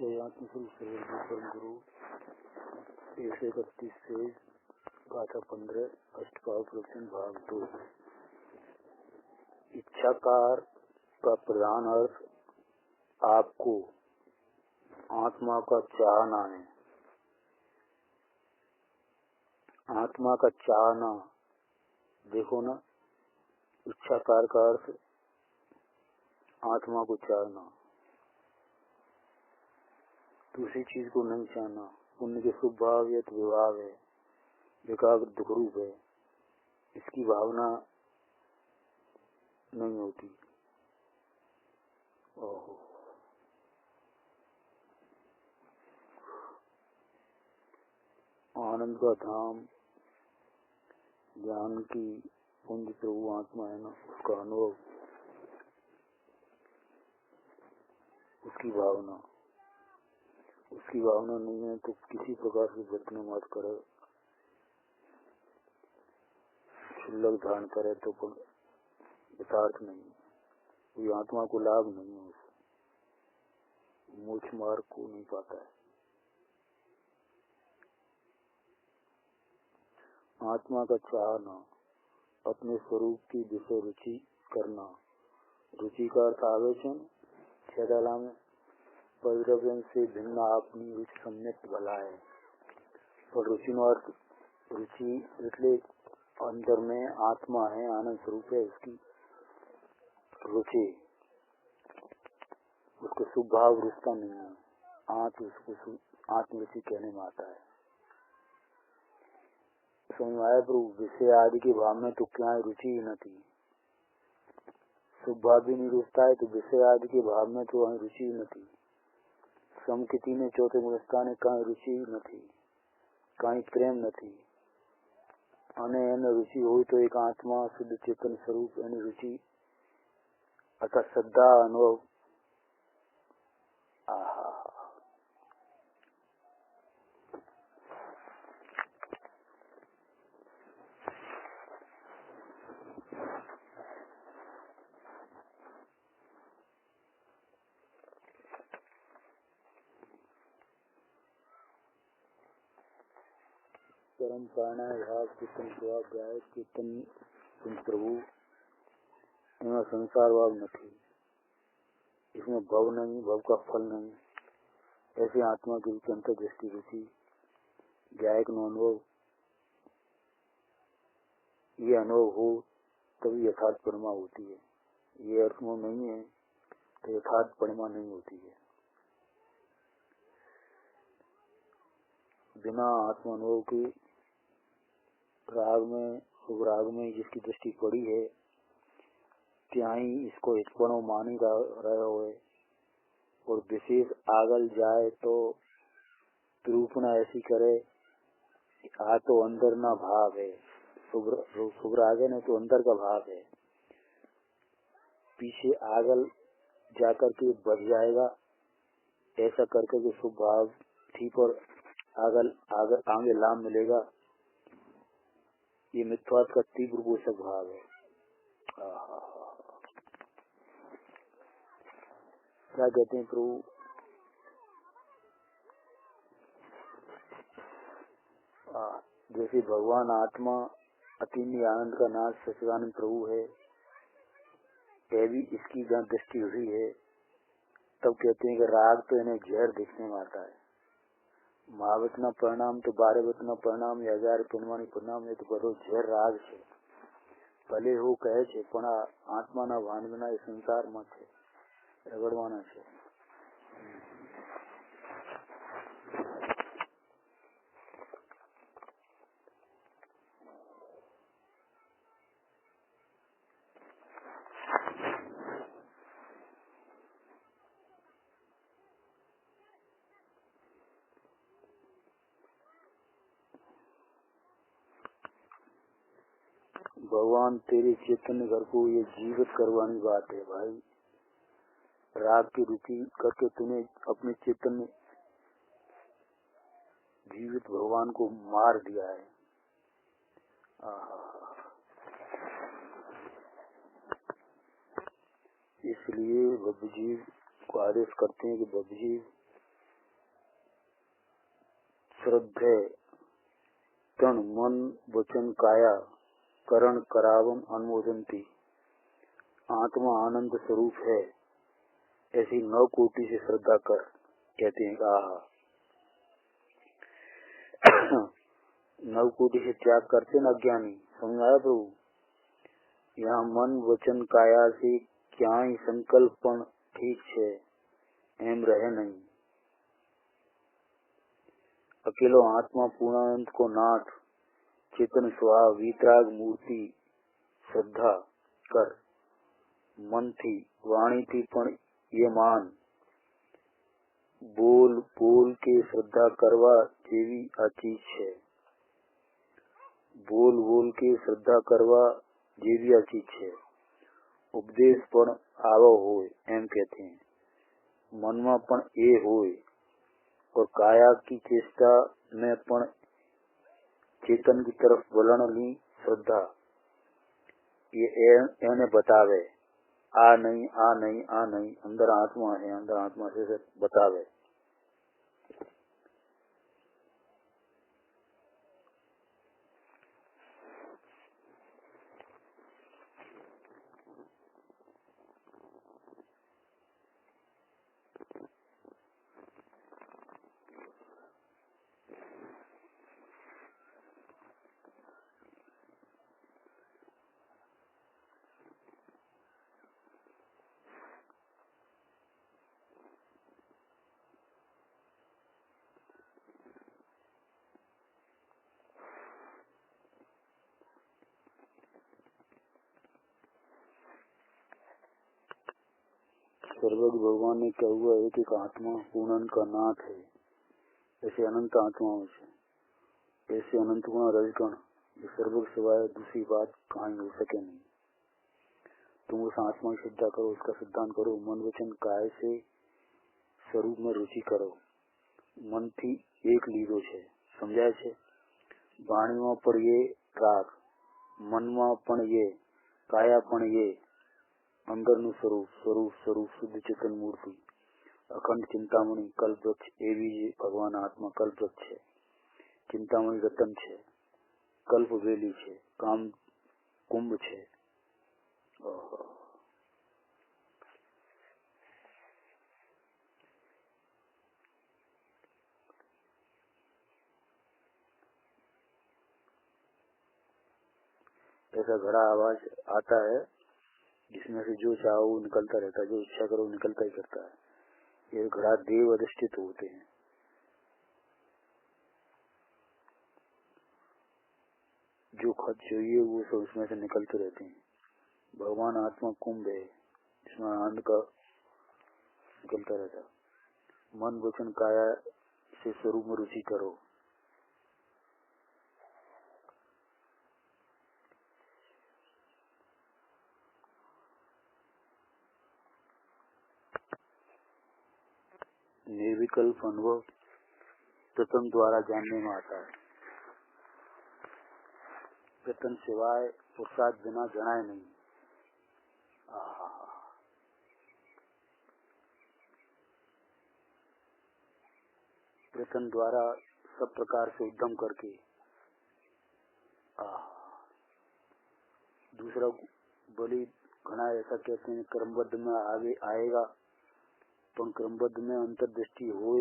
परम गुरु 131 से गाथा 15 अष्टभाव प्रवचन भाग 2। इच्छाकार का प्रधान अर्थ आपको आत्मा का चाहना है। आत्मा का चाहना देखो ना, इच्छाकार का अर्थ आत्मा को चाहना, दूसरी चीज को नहीं चाहना। पुण्य के शुभ भाव या विभाव है, एकाग्र दुख रूप है, इसकी भावना नहीं होती। ओहो, आनंद का धाम ज्ञान की पुंज प्रभु आत्मा है ना, उसका अनुभव, उसकी भावना नहीं है तो किसी प्रकार से वर्तन मत करे, शुल्लक धारण करे तो यथार्थ नहीं है, कोई आत्मा को लाभ नहीं है, उसे मोक्ष मार्ग को नहीं पाता है। आत्मा का चाहना, अपने स्वरूप की विषय रुचि करना। रुचि का अर्थ आवेशन, छेदाला में परिद्रव्य से भिन्न अपनी रुचि सम्यक भला है। और रुचि नो अर्थ रुचि એટલે अंदर में आत्मा है, आनंद स्वरूप है, उसकी रुचि, उसको शुभ भाव रुचता नहीं है, उसको आत्मरुचि कहने में आता है। समझ आया प्रभु, विषय आदि के भाव में तो क्या रुचि ही न थी, शुभ भाव भी नहीं रुचता है तो विषय आदि के भाव में तो वहीं रुचि ही न थी। समकिति में चौथे गुणस्थान में कहीं रुचि न थी, कहीं प्रेम न थी। अने रुचि हुई तो एक आत्मा शुद्ध चेतन स्वरूप यानी रुचि अर्थात श्रद्धा अनुभव। परम प्राणा भाव कीर्तन प्रभाव गाय कीर्तन प्रभु, इनमें संसार भाव न थी, इसमें भव नहीं, भव का फल नहीं। ऐसे आत्मा की अंतर दृष्टि रुचि गायक नो अनुभव, ये अनुभव हो तभी यथार्थ परिमा होती है। ये अर्थ में नहीं है तो यथार्थ परिमा नहीं होती है। बिना आत्मा अनुभव के राग में, शुभ राग में जिसकी दृष्टि पड़ी है, क्या ही इसको हितपणो मानी रहे हुए, और विशेष आगल जाए तो त्रुपना ऐसी करे, आ तो अंदर ना भाव है, शुभ राग है ना तो अंदर का भाव है, पीछे आगल जाकर के बढ़ जाएगा, ऐसा करके जो शुभ भाव ठीक और आगल आगे लाभ मिलेगा, ये मिथ्यात्व का तीव्र पोषक भाव है। क्या कहते हैं प्रभु, जैसे भगवान आत्मा अतीन्द्रिय आनंद का नाथ सच्चिदानंद प्रभु है, यह भी इसकी जहाँ दृष्टि हुई है, तब कहते हैं कि राग तो इन्हें जहर दिखने में आता है। महावतना परिणाम तो 12 वतना परिणाम या 1000 पुनवानी परिणाम है तो बड़ो झेर राग છે, ભલે હું કહે છે પણ આત્માના ભાનના એ સંસારમાં છે, રગડવાના છે। भगवान तेरे चैतन्य घर को ये जीवित करवानी बात है भाई। राग की रुचि करके तूने अपने चैतन्य जीवित भगवान को मार दिया है। इसलिए भवजीव को आदेश करते हैं कि भवजीव श्रद्धे तन मन वचन काया करण करावम अनुमोदंती। आत्मा आनंद स्वरूप है, ऐसी 9 कोटि से श्रद्धा कर। कहते हैं कहा 9 कोटि से त्याग करते न अज्ञानी। समझ आया प्रभु? यहाँ मन वचन काया से क्या ही संकल्पन ठीक है, एम रहे नहीं। अकेलो आत्मा पूर्णानंद को नाथ चेतन स्वभाव वितराग मूर्ति श्रद्धा कर। मन थी वाणी थी पण ये मान, बोल बोल के श्रद्धा करवा जेवी आ चीज है। बोल बोल के श्रद्धा करवा जेवी आ चीज है। उपदेश पण आवो होय, एम कहते हैं। मन में पण ए होय और काया की चेष्टा में पण चेतन की तरफ वलन ली श्रद्धा। ये एने बतावे आ नहीं आ नहीं आ नहीं, अंदर आत्मा है, अंदर आत्मा से बतावे। सर्वज्ञ भगवान ने क्या हुआ, एक एक आत्मा पूर्णन का नाथ है। ऐसे अनंत आत्माओं से, ऐसे अनंत गुण रजगण सर्वज्ञ सिवाय दूसरी बात कहीं हो सके नहीं। तुम उस आत्मा की श्रद्धा करो, उसका सिद्धांत करो। मन वचन काय से स्वरूप में रुचि करो। मन थी एक लीधो છે, સમજાય છે? વાણીમાં પણ ये રાગ, મનમાં પણ ये, કાયા પણ ये, અંદરનું સ્વરૂપ સ્વરૂપ સ્વરૂપ શુદ્ધ ચેતન મૂર્તિ અખંડ ચિંતામણી કલ્પવૃક્ષ એવી જ ભગવાન આત્મા કલ્પવૃક્ષ છે। ચિંતામણી રતન છે, કલ્પ વેલી છે, કામ કુંભ છે। ऐसा घड़ा आवाज आता है जिसमें से जो चाहो वो निकलता रहता है, जो इच्छा करो निकलता ही करता है। ये घड़ा देव अधिष्ठित होते हैं। जो खत चाहिए वो सब उसमें से निकलते रहते हैं। भगवान आत्मा कुंभ है जिसमें आनंद का निकलता रहता। मन वचन काया से स्वरूप में रुचि करो। निर्विकल्प अनुभव प्रथम द्वारा जानने में आता है। प्रथम सिवाय पुरुषार्थ बिना जनाए नहीं। प्रथम द्वारा सब प्रकार से उद्यम करके दूसरा बलि घना ऐसा कहते हैं क्रमबद्ध में आगे आएगा, तो क्रमबद्ध में अंतर्दृष्टि हो,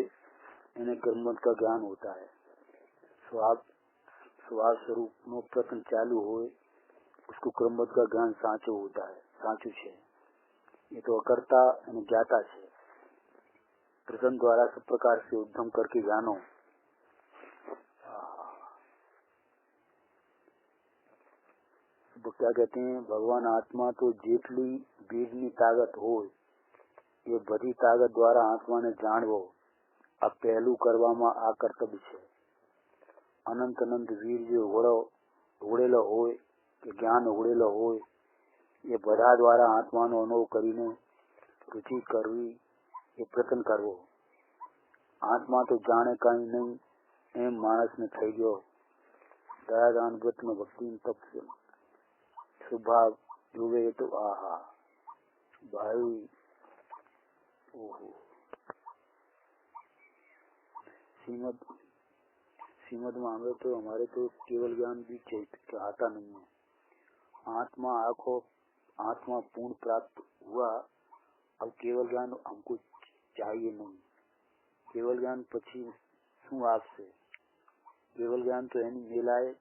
इन्हें क्रमबद्ध का ज्ञान होता है। स्वाभाव स्वरूप में प्रथम चालू हो, उसको क्रमबद्ध का ज्ञान साचो होता है। साचू है ये तो अकर्ता यानी ज्ञाता है। प्रथम द्वारा सब प्रकार से उद्यम करके जानो। वो क्या कहते हैं, भगवान आत्मा तो जेटली बीजनी ताकत हो, ये बधी ताकत द्वारा आत्मा ने जाणवो आ पहलू करवामां आ कर्तव्य छे। अनंत अनंत वीर जो उड़ेलो होय के ज्ञान उड़ेलो होय, ये बधा द्वारा आत्मा नो अनुभव करीने रुचि करवी, ये प्रयत्न करवो। आत्मा तो जाने कहीं नहीं, एम मानस ने थई गयो। दयादान व्रत में भक्ति तप से स्वभाव जुवे तो आहा भाई, ओहो। श्रीमद श्रीमद में आवे तो हमारे तो केवल ज्ञान भी आता नहीं है। आत्मा पूर्ण प्राप्त हुआ, अब केवल ज्ञान हमको चाहिए नहीं। केवल ज्ञान પછી શું આપશે? કેવલ જ્ઞાન તો એની મેલાએ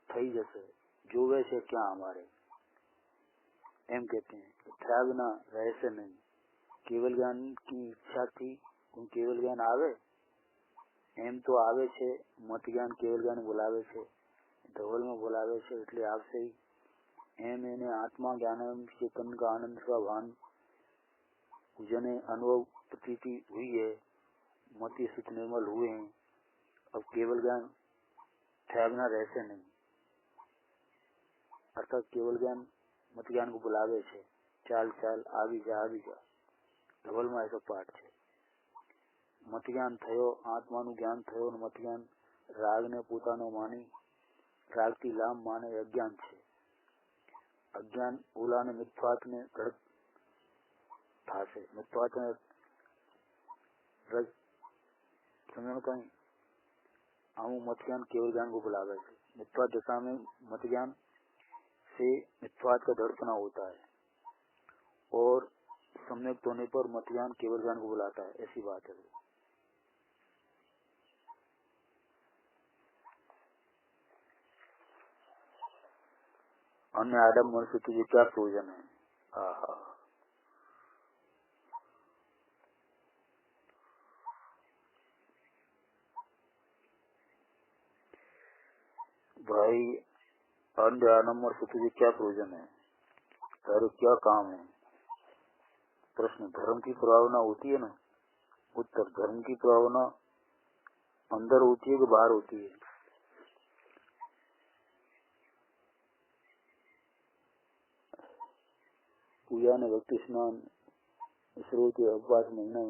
થઈ જશે, જોવે છે ક્યાં અમારે, એમ कहते हैं। થયા વિના રહેશે નહીં। કેવલ જ્ઞાન की ઈચ્છા થી કેવલ જ્ઞાન આવે, એમ તો આવે છે। મત જ્ઞાન કેવલ જ્ઞાન બોલાવે છે, ધવલમાં બોલાવે છે એટલે આવશે। એમ એને આત્મા જ્ઞાન चेतन का आनंद का भान जिन्हें अनुभव प्रतीति हुई है, मति सुख निर्मल हुए हैं, अब केवल ज्ञान थया बिना रहते नहीं। अर्थात केवल ज्ञान मत ज्ञान को बुलावे छे, चाल चाल आवी जा धवल में ऐसा पाठ है। मत ज्ञान थयो, आत्मा नु ज्ञान थयो, मत ज्ञान राग ने पोतानो मानी राग की लाम माने अज्ञान छे। अज्ञान ओला ने मिथ्यात्व ने घड़त थासे। मिथ्यात्व ने रज समझो कहीं आमु मत ज्ञान केवल ज्ञान को बुलावे छे। मिथ्या दशा में मत ज्ञान से मिथ्यात्व का दर्पणा होता है और सम्यक होने पर मत ज्ञान केवल ज्ञान को बुलाता है, ऐसी बात है। अन्य आडम्बर से तुझे क्या प्रयोजन है? आहा, भाई अन्य आडम्बर से तुझे क्या प्रयोजन है? तेरे क्या काम है? प्रश्न, धर्म की प्रभावना होती है ना? उत्तर, धर्म की प्रभावना अंदर होती है कि बाहर होती है? पूजा ने भक्ति स्नान स्रोत उपवास महीना